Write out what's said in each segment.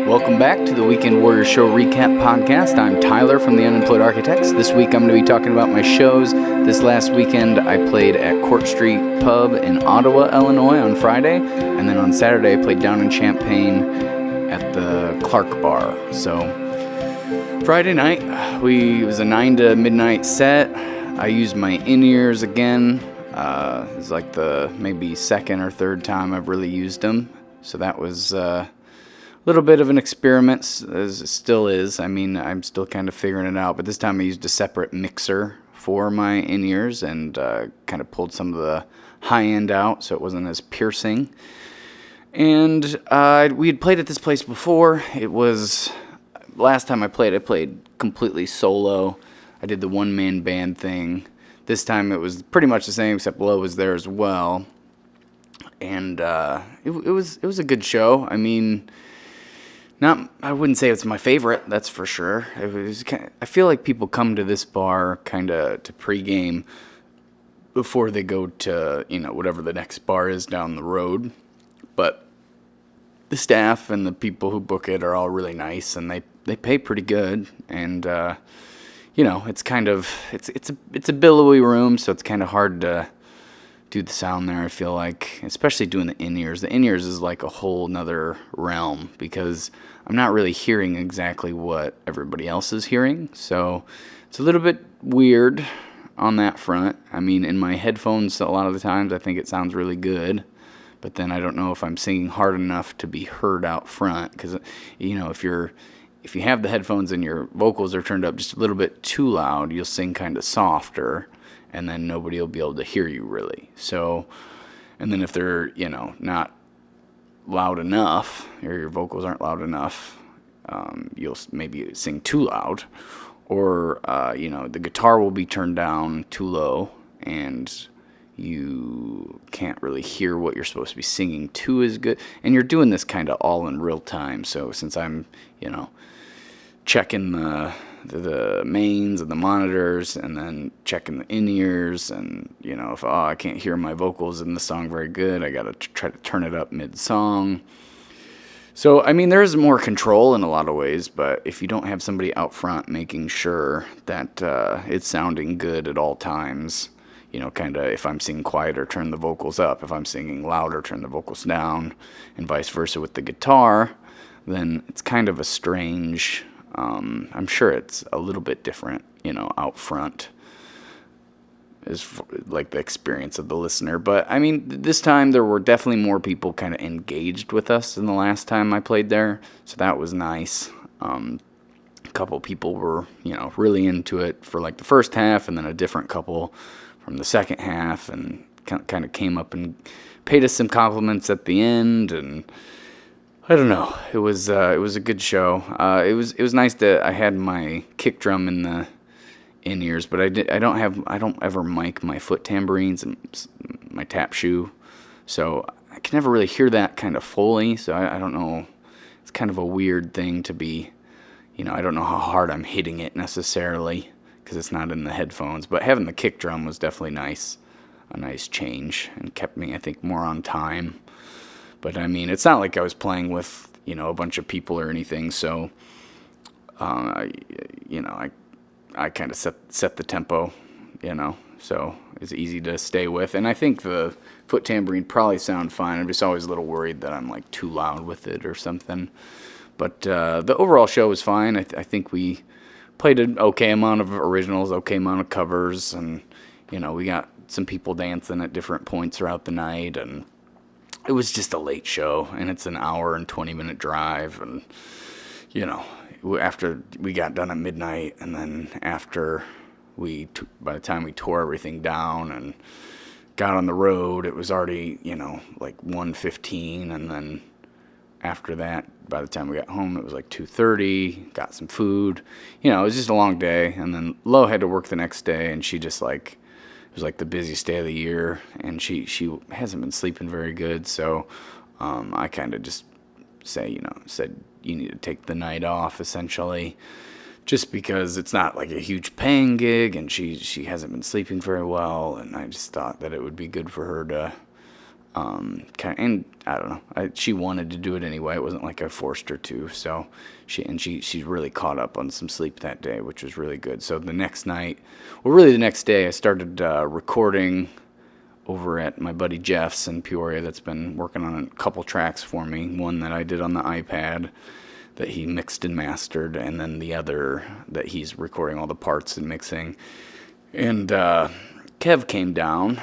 Welcome back to the Weekend Warrior Show Recap Podcast. I'm Tyler from the Unemployed Architects. This week I'm going to be talking about my shows. This last weekend I played at Court Street Pub in Ottawa, Illinois on Friday. And then on Saturday I played down in Champaign at the Clark Bar. So Friday night, it was a 9 to midnight set. I used my in-ears again. It's like the maybe second or third time I've really used them. So that was little bit of an experiment, as it still is. I mean, I'm still kind of figuring it out, but this time I used a separate mixer for my in-ears and kind of pulled some of the high end out so it wasn't as piercing. And we had played at this place before. It was, last time I played completely solo. I did the one-man band thing. This time it was pretty much the same, except Lo was there as well. And it was a good show. I mean, I wouldn't say it's my favorite, that's for sure. I feel like people come to this bar kind of to pregame before they go to, whatever the next bar is down the road. But the staff and the people who book it are all really nice, and they pay pretty good. And it's kind of it's a billowy room, so it's kind of hard to do the sound there, I feel like, especially doing the in-ears. The in-ears is like a whole nother realm because I'm not really hearing exactly what everybody else is hearing. So it's a little bit weird on that front. I mean, in my headphones, a lot of the times I think it sounds really good, but then I don't know if I'm singing hard enough to be heard out front because, if you have the headphones and your vocals are turned up just a little bit too loud, you'll sing kind of softer, and then nobody will be able to hear you really. So, and then if they're, not loud enough, or your vocals aren't loud enough, you'll maybe sing too loud, or, the guitar will be turned down too low, and you can't really hear what you're supposed to be singing to as good. And you're doing this kind of all in real time. So since I'm, checking the mains and the monitors, and then checking the in-ears, and if I can't hear my vocals in the song very good, I gotta try to turn it up mid-song. So I mean, there is more control in a lot of ways, but if you don't have somebody out front making sure that it's sounding good at all times, kind of if I'm singing quieter, turn the vocals up, if I'm singing louder, turn the vocals down, and vice versa with the guitar, then it's kind of a strange, I'm sure it's a little bit different, out front, is like the experience of the listener. But I mean, this time there were definitely more people kind of engaged with us than the last time I played there, so that was nice. A couple people were, really into it for like the first half, and then a different couple from the second half, and kind of came up and paid us some compliments at the end, and I don't know. It was a good show. It was nice that I had my kick drum in the in-ears, but I don't ever mic my foot tambourines and my tap shoe, so I can never really hear that kind of fully. So I don't know. It's kind of a weird thing to be, I don't know how hard I'm hitting it necessarily because it's not in the headphones. But having the kick drum was definitely nice, a nice change, and kept me, I think, more on time. But I mean, it's not like I was playing with, a bunch of people or anything. So, I kind of set the tempo, so it's easy to stay with. And I think the foot tambourine probably sound fine. I'm just always a little worried that I'm like too loud with it or something. But the overall show was fine. I think we played an okay amount of originals, okay amount of covers, and we got some people dancing at different points throughout the night, and it was just a late show, and it's an hour and 20-minute drive, and after we got done at midnight, and then after by the time we tore everything down and got on the road, it was already like 1:15, and then after that, by the time we got home, it was like 2:30. Got some food, it was just a long day, and then Lo had to work the next day, and she just like. It was like the busiest day of the year, and she hasn't been sleeping very good, so I kind of just said you need to take the night off, essentially, just because it's not like a huge paying gig, and she hasn't been sleeping very well, and I just thought that it would be good for her to And I don't know. She wanted to do it anyway. It wasn't like I forced her to. So she really caught up on some sleep that day, which was really good. So the next night, well, really the next day, I started recording over at my buddy Jeff's in Peoria that's been working on a couple tracks for me. One that I did on the iPad that he mixed and mastered, and then the other that he's recording all the parts and mixing. And Kev came down,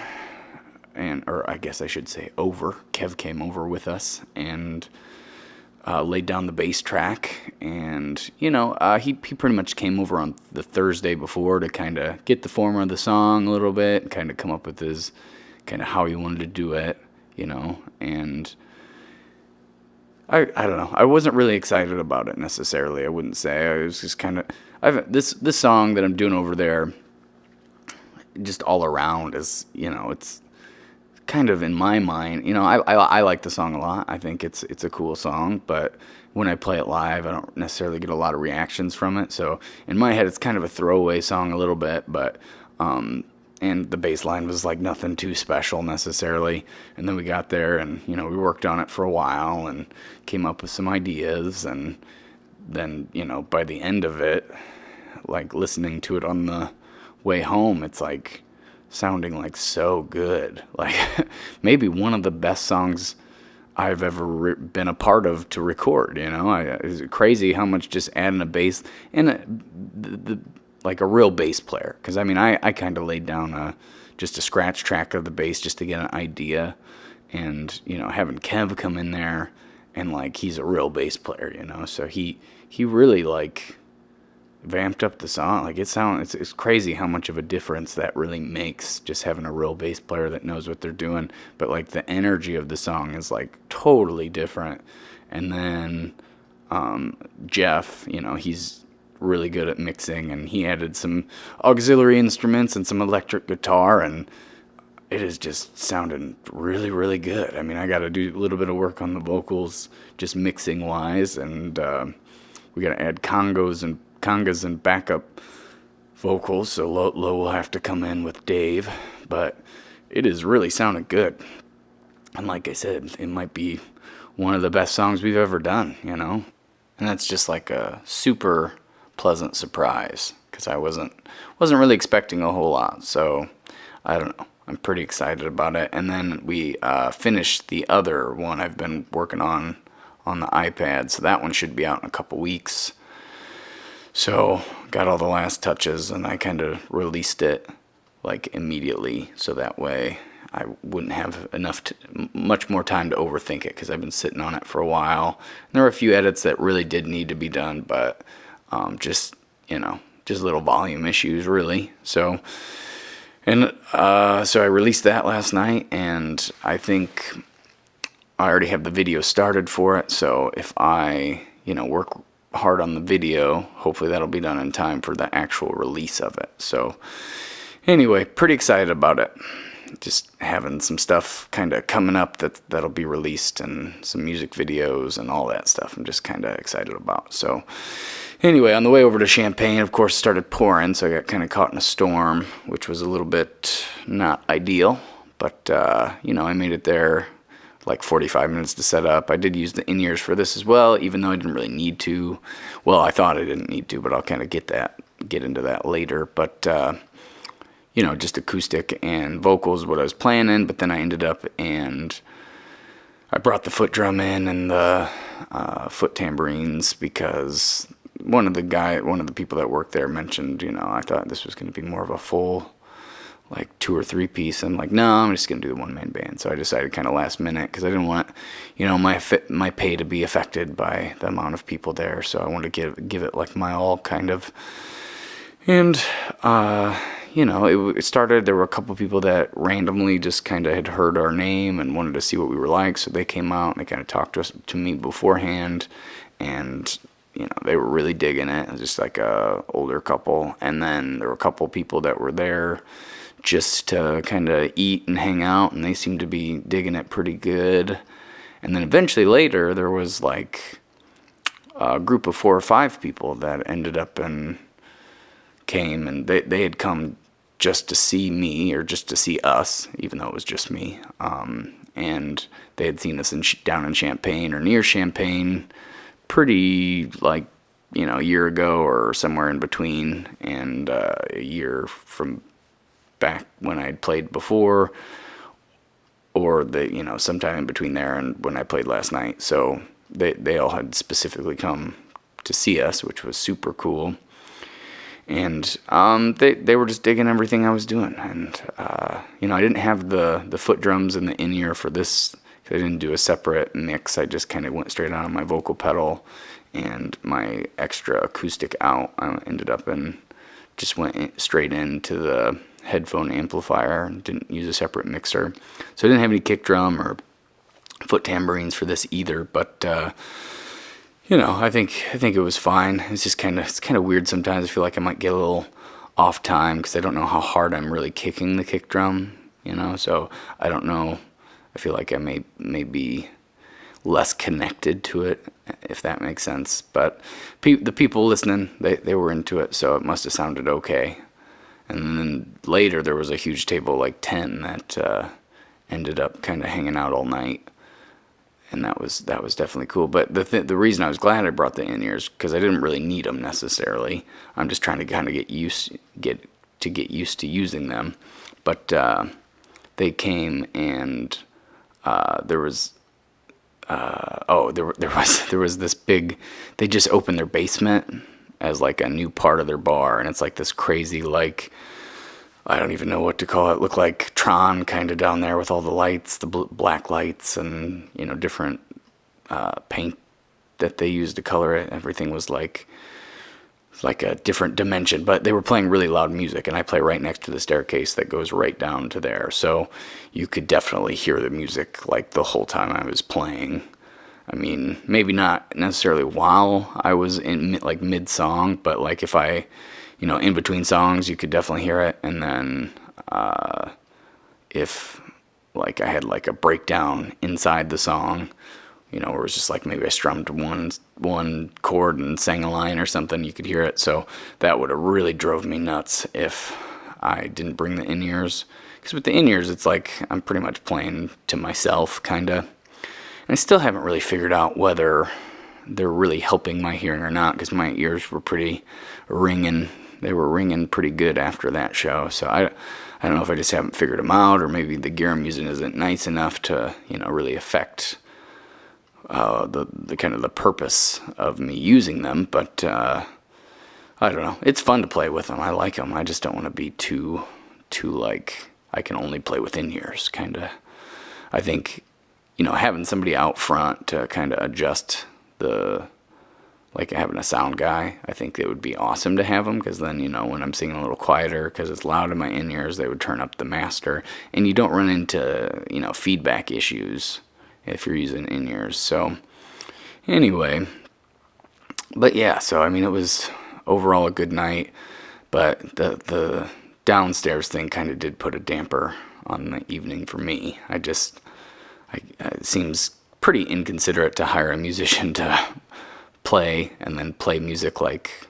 or I guess I should say over. Kev came over with us and laid down the bass track. And, he pretty much came over on the Thursday before to kind of get the form of the song a little bit, and kind of come up with his kind of how he wanted to do it, and I don't know. I wasn't really excited about it necessarily. I wouldn't say. I was just kind of this song that I'm doing over there. Just all around is it's kind of in my mind. I like the song a lot. I think it's a cool song, but when I play it live, I don't necessarily get a lot of reactions from it. So in my head, it's kind of a throwaway song a little bit, but and the bass line was like nothing too special necessarily. And then we got there and, we worked on it for a while and came up with some ideas. And then, by the end of it, like listening to it on the way home, it's like sounding like so good. Like maybe one of the best songs I've ever been a part of to record, It's crazy how much just adding a bass and like a real bass player, because I kind of laid down just a scratch track of the bass just to get an idea, and having Kev come in there and like he's a real bass player, so he really like vamped up the song. Like it's crazy how much of a difference that really makes, just having a real bass player that knows what they're doing. But like the energy of the song is like totally different. And then Jeff, he's really good at mixing, and he added some auxiliary instruments and some electric guitar, and it is just sounding really, really good. I got to do a little bit of work on the vocals, just mixing wise, and we got to add congas and backup vocals, so Lo will have to come in with Dave, but it is really sounding good. And like I said, it might be one of the best songs we've ever done, and that's just like a super pleasant surprise, because I wasn't really expecting a whole lot. So I don't know, I'm pretty excited about it. And then we finished the other one I've been working on the iPad, so that one should be out in a couple weeks. So got all the last touches, and I kind of released it like immediately, so that way I wouldn't have much more time to overthink it, because I've been sitting on it for a while. And there were a few edits that really did need to be done, but just little volume issues, really. So I released that last night, and I think I already have the video started for it. So if I, work hard on the video, hopefully that'll be done in time for the actual release of it. So anyway, pretty excited about it. Just having some stuff kind of coming up that'll be released, and some music videos and all that stuff I'm just kind of excited about. So anyway, on the way over to Champaign, of course, started pouring, so I got kind of caught in a storm, which was a little bit not ideal. But, I made it there like 45 minutes to set up. I did use the in-ears for this as well, even though I didn't really need to. Well, I thought I didn't need to, but I'll kind of get into that later. But just acoustic and vocals, what I was planning, but then I ended up and I brought the foot drum in and the foot tambourines, because one of the people that worked there mentioned, I thought this was going to be more of a full, like 2 or 3 piece. I'm like, no, I'm just going to do the one-man band. So I decided kind of last minute, because I didn't want, my pay to be affected by the amount of people there. So I wanted to give it like my all, kind of. And it started, there were a couple people that randomly just kind of had heard our name and wanted to see what we were like, so they came out and they kind of talked to me beforehand, and they were really digging it. It was just like a older couple. And then there were a couple people that were there just to kind of eat and hang out, and they seemed to be digging it pretty good. And then eventually later there was like a group of 4 or 5 people that ended up and came, and they had come just to see me, or just to see us, even though it was just me. and they had seen us down in Champaign or near Champaign pretty, like, a year ago or somewhere in between, and a year from back when I'd played before, or sometime in between there and when I played last night. So they all had specifically come to see us, which was super cool. And they were just digging everything I was doing. And I didn't have the foot drums and the in-ear for this. I didn't do a separate mix. I just kind of went straight on my vocal pedal and my extra acoustic out. I ended up just went straight into the headphone amplifier and didn't use a separate mixer. So I didn't have any kick drum or foot tambourines for this either. But I think it was fine. It's just kind of weird sometimes. I feel like I might get a little off time because I don't know how hard I'm really kicking the kick drum. So I don't know. I feel like I may be less connected to it, if that makes sense. But the people listening, they were into it, so it must have sounded okay. And then later there was a huge table, like 10, that ended up kind of hanging out all night, and that was definitely cool. But the reason I was glad I brought the in-ears, because I didn't really need them necessarily. I'm just trying to kind of get used to using them. But they came, and there was this big. They just opened their basement as like a new part of their bar, and it's like this crazy, like, I don't even know what to call it. Looked like Tron kind of down there with all the lights, the black lights, and different paint that they used to color it. Everything was like a different dimension. But they were playing really loud music, and I play right next to the staircase that goes right down to there, so you could definitely hear the music like the whole time I was playing. I mean, maybe not necessarily while I was in like mid-song, but like if I, in between songs, you could definitely hear it. And then if like I had like a breakdown inside the song, where it was just like maybe I strummed one chord and sang a line or something, you could hear it. So that would have really drove me nuts if I didn't bring the in-ears. Because with the in-ears, it's like I'm pretty much playing to myself, kind of. And I still haven't really figured out whether they're really helping my hearing or not, because my ears were pretty ringing. They were ringing pretty good after that show. So I don't know if I just haven't figured them out, or maybe the gear I'm using isn't nice enough to, really affect the kind of the purpose of me using them. But I don't know. It's fun to play with them. I like them. I just don't want to be too like I can only play with in-ears kind of. I think having somebody out front to kind of adjust like having a sound guy, I think it would be awesome to have them, because then, when I'm singing a little quieter, because it's loud in my in-ears, they would turn up the master, and you don't run into, feedback issues if you're using in-ears. So anyway, but yeah, so I mean, it was overall a good night, but the downstairs thing kind of did put a damper on the evening for me. It seems pretty inconsiderate to hire a musician to play and then play music like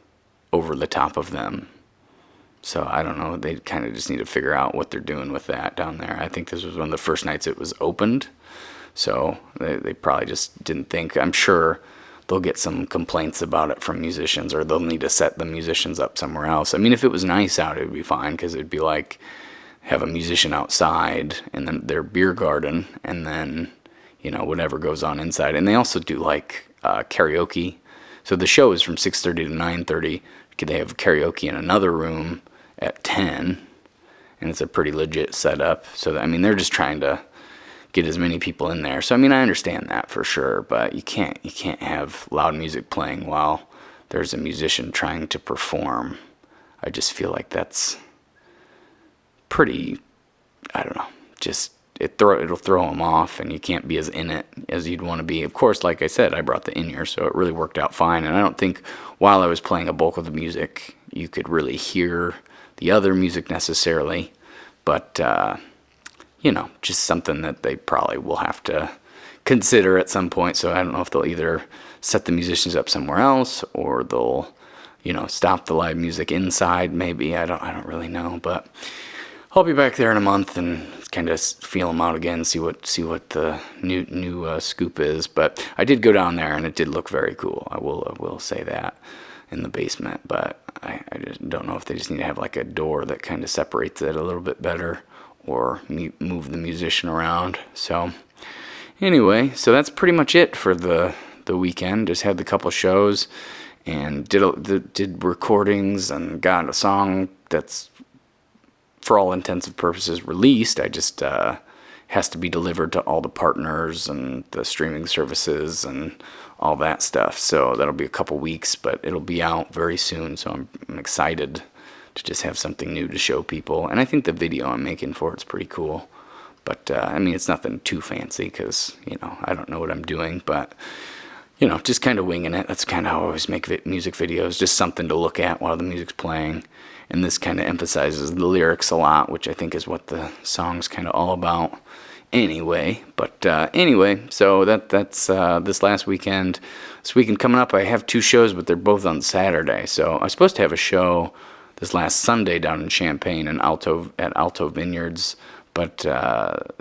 over the top of them. So I don't know. They kind of just need to figure out what they're doing with that down there. I think this was one of the first nights it was opened. So they probably just didn't think. I'm sure they'll get some complaints about it from musicians, or they'll need to set the musicians up somewhere else. I mean, if it was nice out, it would be fine, because it'd be like have a musician outside and then their beer garden, and then whatever goes on inside. And they also do like karaoke. So the show is from 6:30 to 9:30. They have karaoke in another room at 10, and it's a pretty legit setup. So they're just trying to get as many people in there. So I understand that for sure, but you can't have loud music playing while there's a musician trying to perform. I just feel like that's pretty, I don't know, just it'll throw them off, and you can't be as in it as you'd want to be. Of course, like I said, I brought the in-ear, so it really worked out fine. And I don't think while I was playing a bulk of the music, you could really hear the other music necessarily. But, just something that they probably will have to consider at some point. So I don't know if they'll either set the musicians up somewhere else, or they'll, stop the live music inside maybe. I don't really know, but I'll be back there in a month and kind of feel them out again, see what the new scoop is. But I did go down there, and it did look very cool. I will say that, in the basement. But I just don't know if they just need to have like a door that kind of separates it a little bit better, or move the musician around. So anyway, so that's pretty much it for the weekend. Just had the couple shows, and did recordings, and got a song that's, for all intents and purposes, released. I just has to be delivered to all the partners and the streaming services and all that stuff. So that'll be a couple weeks, but it'll be out very soon. So I'm excited to just have something new to show people. And I think the video I'm making for it's pretty cool. But I mean, it's nothing too fancy, because I don't know what I'm doing, but just kind of winging it. That's kind of how I always make music videos, just something to look at while the music's playing. And this kind of emphasizes the lyrics a lot, which I think is what the song's kind of all about anyway. But anyway, so that's this last weekend. This weekend coming up, I have 2 shows, but they're both on Saturday. So I was supposed to have a show this last Sunday down in Champaign and at Alto Vineyards, but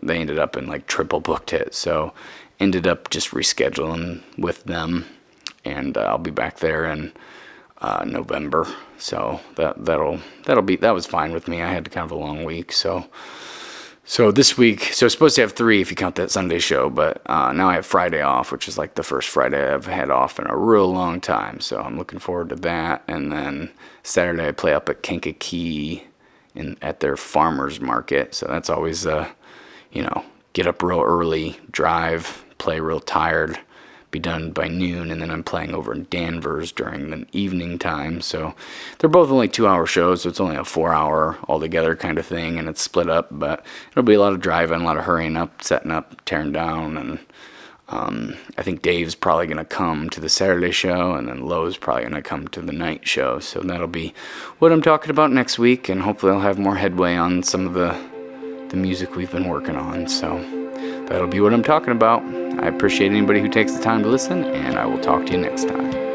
they ended up in like triple booked it. So ended up just rescheduling with them, and I'll be back there in November. So that was fine with me. I had kind of a long week, so this week, so I was supposed to have 3 if you count that Sunday show, but now I have Friday off, which is like the first Friday I've had off in a real long time. So I'm looking forward to that. And then Saturday I play up at Kankakee at their farmers market. So that's always get up real early, drive, play real tired, be done by noon, and then I'm playing over in Danvers during the evening time. So they're both only 2-hour shows, so it's only a 4-hour altogether kind of thing, and it's split up. But it'll be a lot of driving, a lot of hurrying up, setting up, tearing down, and I think Dave's probably going to come to the Saturday show, and then Lowe's probably going to come to the night show. So that'll be what I'm talking about next week, and hopefully I'll have more headway on some of the music we've been working on. So that'll be what I'm talking about. I appreciate anybody who takes the time to listen, and I will talk to you next time.